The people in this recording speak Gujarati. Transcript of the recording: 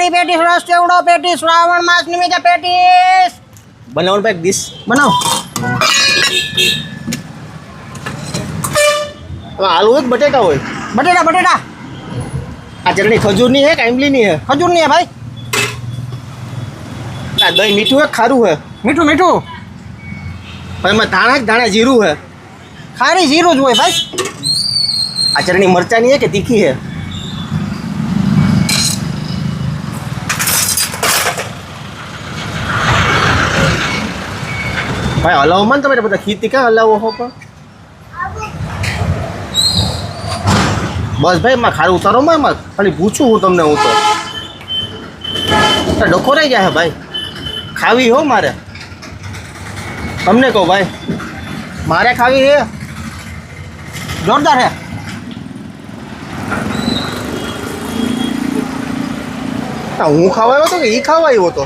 કાળી પેટીસ, રસ ચેવડો પેટીસ, શ્રાવણ માસ નિમિત્તે પેટીસ. બનાવો ને ભાઈ ડીશ. બનાવ. આલુ હોય કે બટેટા હોય? બટેટા બટેટા. આ ચટણી ખજૂરની હે કે આંબલીની હે? ખજૂરની હે ભાઈ. આ દહીં મીઠું હે કે ખારું હે? મીઠું મીઠું. એમાં ધાણા કે ધાણા જીરું હે? ખારી જીરું જ હોય ભાઈ. આ ચટણી મરચાની હે કે તીખી હે? ભાઈ હલાવો મને તમે બધા ખીતી ક્યાં હલાવો હો પણ? બસ ભાઈ માં ખારું ઉતારો માં ખાલી પૂછું હું તમને. હું તો ડખો રહી જાય ભાઈ. ખાવી હો મારે. તમને કહું ભાઈ મારે ખાવી હે. જોરદાર હે. હું ખાવા આવ્યો હતો કે એ ખાવા આવ્યો હતો?